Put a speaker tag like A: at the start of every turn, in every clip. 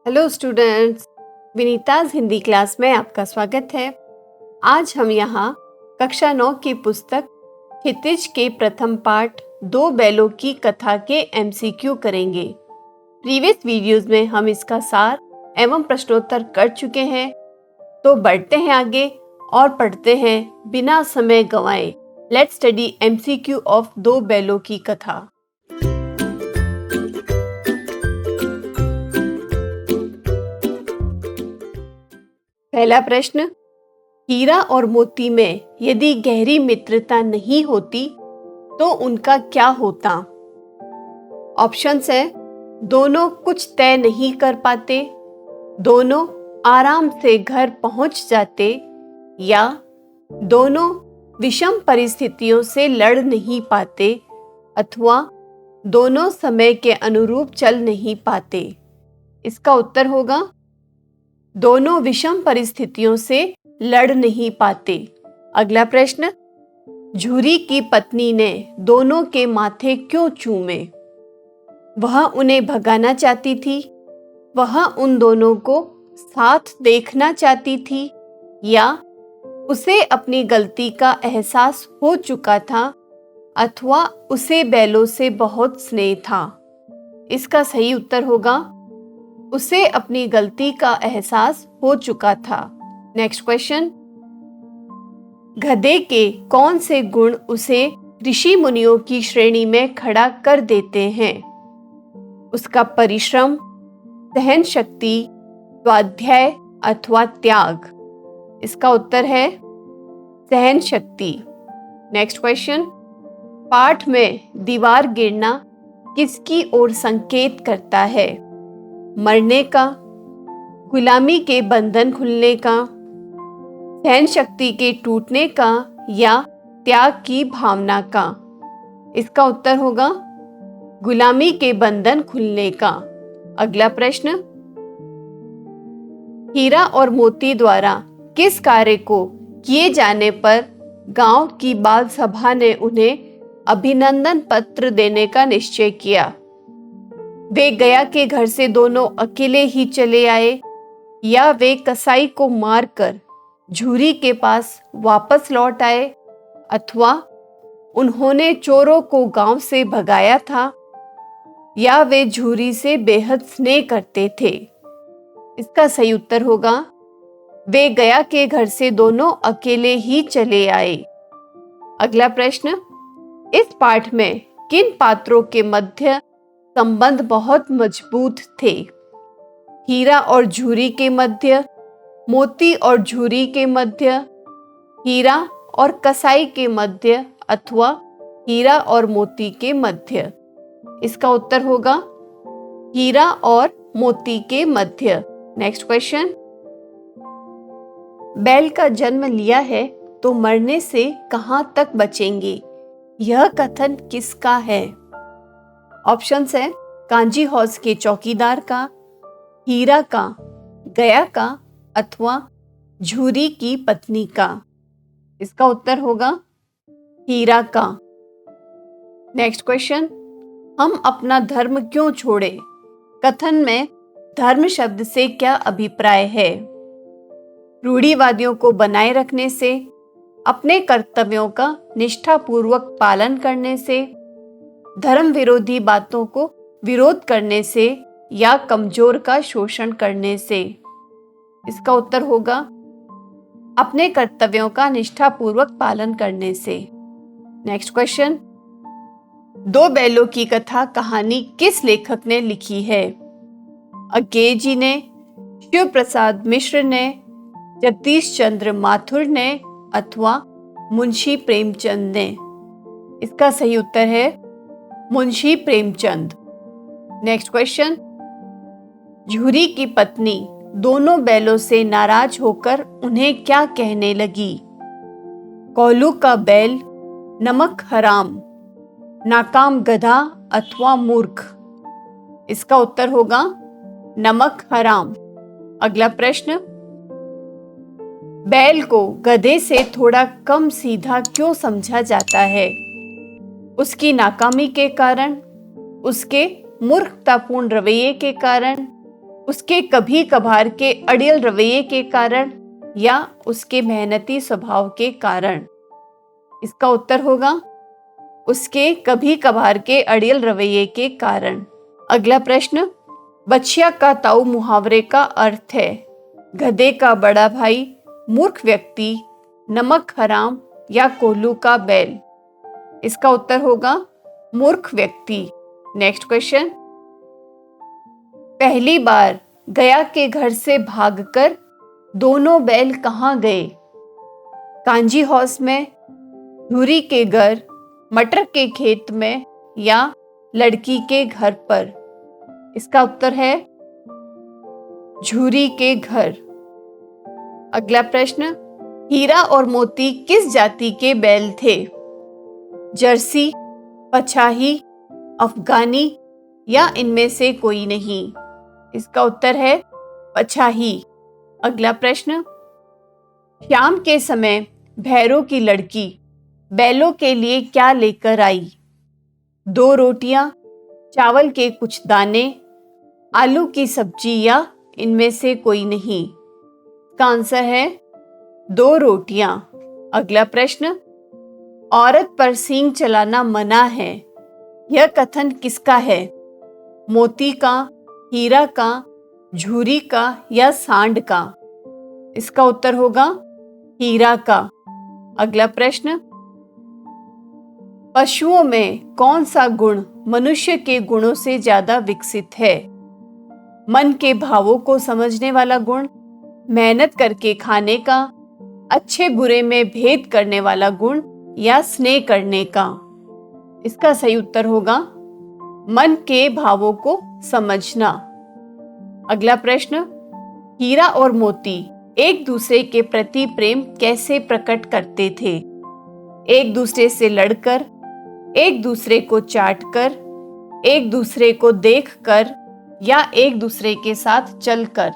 A: Hello students, Vinita's Hindi class में आपका स्वागत है। आज हम यहाँ कक्षा 9 की पुस्तक क्षितिज के प्रथम पाठ दो बैलों की कथा के एमसीक्यू करेंगे। प्रीवियस वीडियोस में हम इसका सार एवं प्रश्नोत्तर कर चुके हैं, तो बढ़ते हैं आगे और पढ़ते हैं बिना समय गंवाए। लेट्स स्टडी एमसीक्यू ऑफ दो बैलों की कथा। पहला प्रश्न, हीरा और मोती में यदि गहरी मित्रता नहीं होती तो उनका क्या होता? ऑप्शंस है, दोनों कुछ तय नहीं कर पाते, दोनों आराम से घर पहुंच जाते, या दोनों विषम परिस्थितियों से लड़ नहीं पाते, अथवा दोनों समय के अनुरूप चल नहीं पाते। इसका उत्तर होगा दोनों विषम परिस्थितियों से लड़ नहीं पाते। अगला प्रश्न, झूरी की पत्नी ने दोनों के माथे क्यों चूमे? वह उन्हें भगाना चाहती थी, वह उन दोनों को साथ देखना चाहती थी, या उसे अपनी गलती का एहसास हो चुका था, अथवा उसे बैलों से बहुत स्नेह था। इसका सही उत्तर होगा उसे अपनी गलती का एहसास हो चुका था। नेक्स्ट क्वेश्चन, गधे के कौन से गुण उसे ऋषि मुनियों की श्रेणी में खड़ा कर देते हैं? उसका परिश्रम, सहन शक्ति, स्वाध्याय अथवा त्याग। इसका उत्तर है सहन शक्ति। नेक्स्ट क्वेश्चन, पाठ में दीवार गिरना किसकी ओर संकेत करता है? मरने का, गुलामी के बंधन खुलने का, सहन शक्ति के टूटने का, या त्याग की भावना का? इसका उत्तर होगा गुलामी के बंधन खुलने का। अगला प्रश्न, हीरा और मोती द्वारा किस कार्य को किए जाने पर गांव की बाल सभा ने उन्हें अभिनंदन पत्र देने का निश्चय किया? वे गया के घर से दोनों अकेले ही चले आए, या वे कसाई को मारकर झूरी के पास वापस लौट आए, अथवा उन्होंने चोरों को गांव से भगाया था, या वे झूरी से बेहद स्नेह करते थे? इसका सही उत्तर होगा वे गया के घर से दोनों अकेले ही चले आए। अगला प्रश्न, इस पाठ में किन पात्रों के मध्य संबंध बहुत मजबूत थे? हीरा और झूरी के मध्य, मोती और झूरी के मध्य, हीरा और कसाई के मध्य, अथवा हीरा और मोती के मध्य? इसका उत्तर होगा हीरा और मोती के मध्य। नेक्स्ट क्वेश्चन, बैल का जन्म लिया है तो मरने से कहां तक बचेंगे? यह कथन किसका है? ऑप्शंस है, कांजी हौज के चौकीदार का, हीरा का, गया का, अथवा झूरी की पत्नी का? इसका उत्तर होगा हीरा का। नेक्स्ट क्वेश्चन, हम अपना धर्म क्यों छोड़े? कथन में धर्म शब्द से क्या अभिप्राय है? रूढ़िवादियों को बनाए रखने से, अपने कर्तव्यों का निष्ठापूर्वक पालन करने से, धर्म विरोधी बातों को विरोध करने से, या कमजोर का शोषण करने से? इसका उत्तर होगा अपने कर्तव्यों का निष्ठापूर्वक पालन करने से। नेक्स्ट क्वेश्चन, दो बैलों की कथा कहानी किस लेखक ने लिखी है? अज्ञेय जी ने, शिव प्रसाद मिश्र ने, जगदीश चंद्र माथुर ने, अथवा मुंशी प्रेमचंद ने? इसका सही उत्तर है मुंशी प्रेमचंद। नेक्स्ट क्वेश्चन, झूरी की पत्नी दोनों बैलों से नाराज होकर उन्हें क्या कहने लगी? कोल्हू का बैल, नमक हराम, नाकाम गधा, अथवा मूर्ख? इसका उत्तर होगा नमक हराम। अगला प्रश्न, बैल को गधे से थोड़ा कम सीधा क्यों समझा जाता है? उसकी नाकामी के कारण, उसके मूर्खतापूर्ण रवैये के कारण, उसके कभी कभार के अड़ियल रवैये के कारण या उसके मेहनती स्वभाव के कारण? इसका उत्तर होगा उसके कभी कभार के अड़ियल रवैये के कारण। अगला प्रश्न, बछिया का ताऊ मुहावरे का अर्थ है गधे का बड़ा भाई, मूर्ख व्यक्ति, नमक हराम या कोल्हू का बैल? इसका उत्तर होगा मूर्ख व्यक्ति। नेक्स्ट क्वेश्चन, पहली बार गया के घर से भागकर दोनों बैल कहाँ गए? कांजी हाउस में, धूरी के घर, मटर के खेत में या लड़की के घर पर? इसका उत्तर है झूरी के घर। अगला प्रश्न, हीरा और मोती किस जाति के बैल थे? जर्सी, पछाही, अफगानी या इनमें से कोई नहीं? इसका उत्तर है पछाही। अगला प्रश्न, शाम के समय भैरों की लड़की बैलों के लिए क्या लेकर आई? 2 रोटियां, चावल के कुछ दाने, आलू की सब्जी या इनमें से कोई नहीं? इसका आंसर है 2 रोटियां। अगला प्रश्न, औरत पर सींग चलाना मना है, यह कथन किसका है? मोती का, हीरा का, झूरी का या सांड का? इसका उत्तर होगा हीरा का। अगला प्रश्न, पशुओं में कौन सा गुण मनुष्य के गुणों से ज्यादा विकसित है? मन के भावों को समझने वाला गुण, मेहनत करके खाने का, अच्छे बुरे में भेद करने वाला गुण या स्नेह करने का? इसका सही उत्तर होगा मन के भावों को समझना। अगला प्रश्न, हीरा और मोती एक दूसरे के प्रति प्रेम कैसे प्रकट करते थे? एक दूसरे से लड़कर, एक दूसरे को चाटकर, एक दूसरे को देखकर या एक दूसरे के साथ चलकर?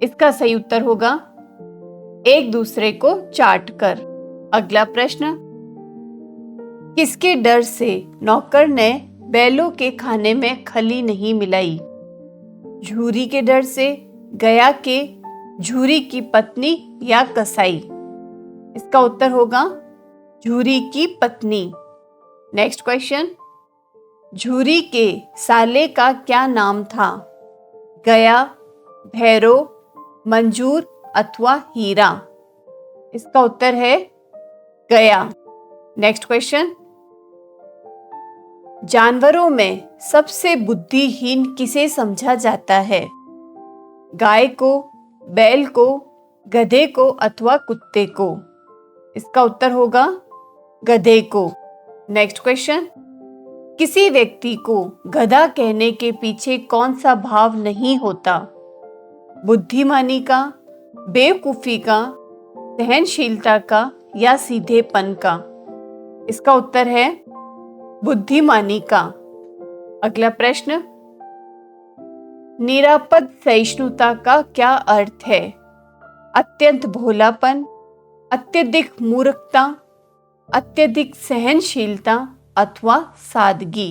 A: इसका सही उत्तर होगा एक दूसरे को चाटकर। अगला प्रश्न, किसके डर से नौकर ने बैलों के खाने में खली नहीं मिलाई? झूरी के डर से, गया के, झूरी की पत्नी या कसाई? इसका उत्तर होगा झूरी की पत्नी। नेक्स्ट क्वेश्चन, झूरी के साले का क्या नाम था? गया, भैरो, मंजूर अथवा हीरा? इसका उत्तर है गया। नेक्स्ट क्वेश्चन, जानवरों में सबसे बुद्धिहीन किसे समझा जाता है? गाय को, बैल को, गधे को अथवा कुत्ते को? इसका उत्तर होगा गधे को। नेक्स्ट क्वेश्चन, किसी व्यक्ति को गधा कहने के पीछे कौन सा भाव नहीं होता? बुद्धिमानी का, बेवकूफी का, सहनशीलता का या सीधेपन का? इसका उत्तर है बुद्धिमानी का। अगला प्रश्न, निरापद सहिष्णुता का क्या अर्थ है? अत्यंत भोलापन, अत्यधिक मूर्खता, अत्यधिक सहनशीलता अथवा सादगी?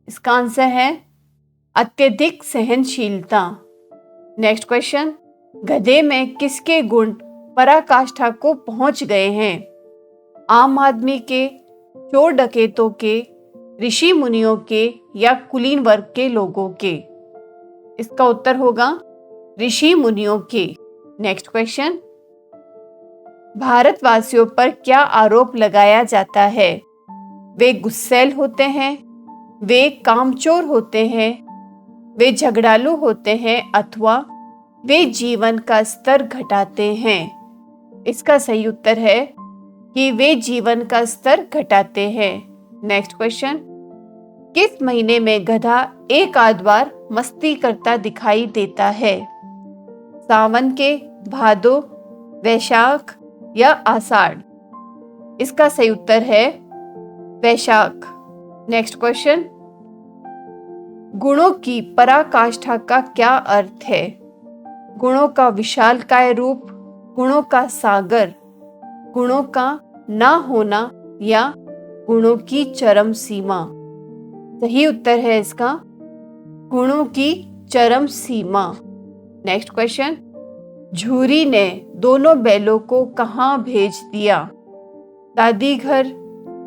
A: इसका आंसर है अत्यधिक सहनशीलता। नेक्स्ट क्वेश्चन, गधे में किसके गुण पराकाष्ठा को पहुंच गए हैं? आम आदमी के, चोर डकैतों के, ऋषि मुनियों के या कुलीन वर्ग के लोगों के? इसका उत्तर होगा ऋषि मुनियों के। नेक्स्ट क्वेश्चन, भारतवासियों पर क्या आरोप लगाया जाता है? वे गुस्सैल होते हैं, वे कामचोर होते हैं, वे झगड़ालू होते हैं अथवा वे जीवन का स्तर घटाते हैं? इसका सही उत्तर है कि वे जीवन का स्तर घटाते हैं। नेक्स्ट क्वेश्चन, किस महीने में गधा एक आध बार मस्ती करता दिखाई देता है? सावन के, भादो, वैशाख या आषाढ़? इसका सही उत्तर है वैशाख। नेक्स्ट क्वेश्चन, गुणों की पराकाष्ठा का क्या अर्थ है? गुणों का विशालकाय रूप, गुणों का सागर, गुणों का ना होना या गुणों की चरम सीमा? सही उत्तर है इसका गुणों की चरम सीमा। नेक्स्ट क्वेश्चन, झूरी ने दोनों बैलों को कहाँ भेज दिया? दादी घर,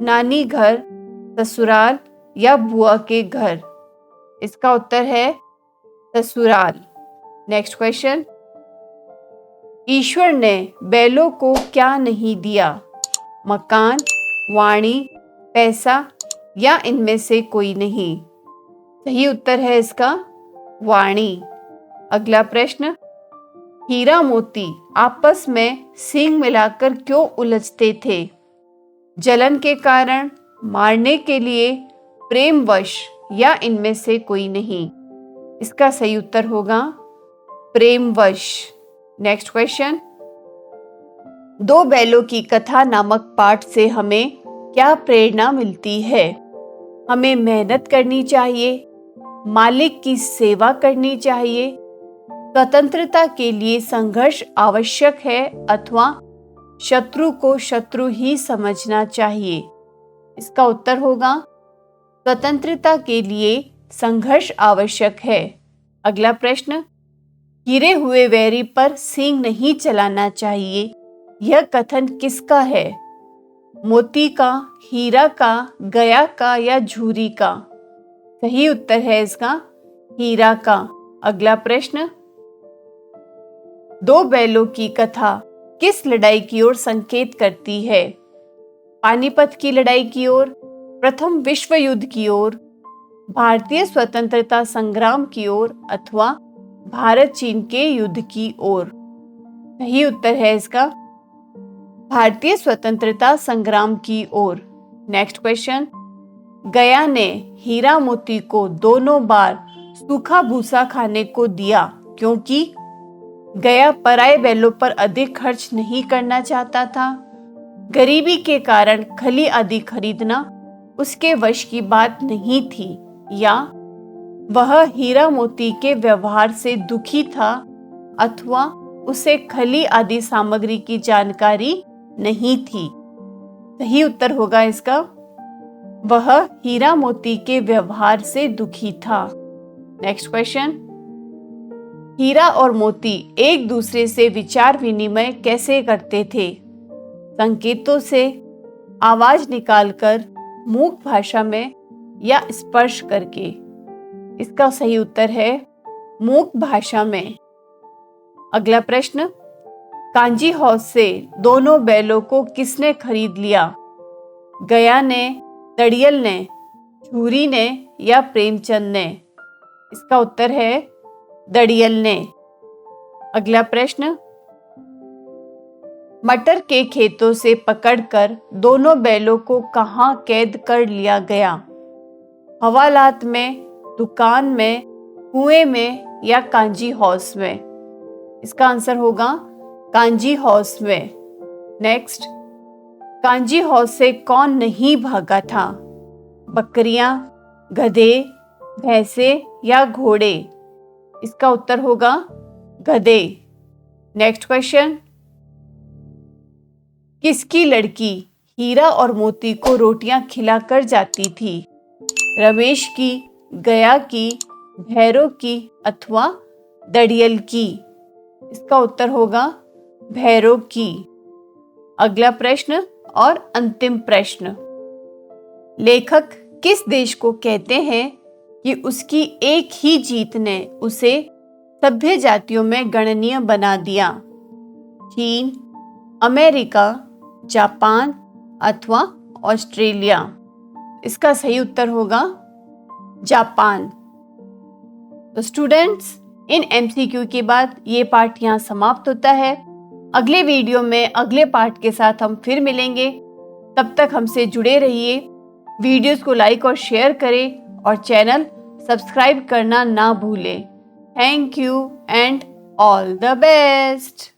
A: नानी घर, ससुराल या बुआ के घर? इसका उत्तर है ससुराल। नेक्स्ट क्वेश्चन, ईश्वर ने बैलों को क्या नहीं दिया? मकान, वाणी, पैसा या इनमें से कोई नहीं? सही उत्तर है इसका वाणी। अगला प्रश्न, हीरा मोती आपस में सींग मिलाकर क्यों उलझते थे? जलन के कारण, मारने के लिए, प्रेमवश या इनमें से कोई नहीं? इसका सही उत्तर होगा प्रेमवश। नेक्स्ट क्वेश्चन, दो बैलों की कथा नामक पाठ से हमें क्या प्रेरणा मिलती है? हमें मेहनत करनी चाहिए, मालिक की सेवा करनी चाहिए, स्वतंत्रता के लिए संघर्ष आवश्यक है अथवा शत्रु को शत्रु ही समझना चाहिए? इसका उत्तर होगा स्वतंत्रता के लिए संघर्ष आवश्यक है। अगला प्रश्न, गिरे हुए वैरी पर सींग नहीं चलाना चाहिए, यह कथन किसका है? मोती का, हीरा का, गया का या झूरी का? सही उत्तर है इसका हीरा का। अगला प्रश्न, दो बैलों की कथा किस लड़ाई की ओर संकेत करती है? पानीपत की लड़ाई की ओर, प्रथम विश्व युद्ध की ओर, भारतीय स्वतंत्रता संग्राम की ओर अथवा भारत चीन के युद्ध की ओर? सही उत्तर है इसका भारतीय स्वतंत्रता संग्राम की ओर। नेक्स्ट क्वेश्चन, गया ने हीरा मोती को दोनों बार सूखा भूसा खाने को दिया क्योंकि गया पराये बैलों पर अधिक खर्च नहीं करना चाहता था। गरीबी के कारण खली आदि खरीदना उसके वश की बात नहीं थी, या वह हीरा मोती के व्यवहार से दुखी था अथवा उसे खली आदि सामग्री की जानकारी नहीं थी? सही उत्तर होगा इसका वह हीरा मोती के व्यवहार से दुखी था। नेक्स्ट क्वेश्चन, हीरा और मोती एक दूसरे से विचार विनिमय कैसे करते थे? संकेतों से, आवाज निकालकर, मूक भाषा में या स्पर्श करके? इसका सही उत्तर है मूक भाषा में। अगला प्रश्न, कांजी हाउस से दोनों बैलों को किसने खरीद लिया? गया ने, दड़ियल ने, झूरी ने या प्रेमचंद ने? इसका उत्तर है दड़ियल ने। अगला प्रश्न, मटर के खेतों से पकड़कर दोनों बैलों को कहाँ कैद कर लिया गया? हवालात में, दुकान में, कुएं में या कांजी हाउस में? इसका आंसर होगा कांजी हाउस में। नेक्स्ट, कांजी हाउस से कौन नहीं भागा था? बकरियां, गधे, भैंसे या घोड़े? इसका उत्तर होगा गधे। नेक्स्ट क्वेश्चन, किसकी लड़की हीरा और मोती को रोटियां खिलाकर जाती थी? रमेश की, गया की, भैरव की अथवा दड़ियल की? इसका उत्तर होगा भैरव की। अगला प्रश्न और अंतिम प्रश्न, लेखक किस देश को कहते हैं कि उसकी एक ही जीत ने उसे सभ्य जातियों में गणनीय बना दिया? चीन, अमेरिका, जापान अथवा ऑस्ट्रेलिया? इसका सही उत्तर होगा जापान। तो स्टूडेंट्स, इन एमसीक्यू के बाद ये पार्ट यहाँ समाप्त होता है। अगले वीडियो में अगले पार्ट के साथ हम फिर मिलेंगे। तब तक हमसे जुड़े रहिए, वीडियोस को लाइक और शेयर करें और चैनल सब्सक्राइब करना ना भूलें। Thank you and all the best.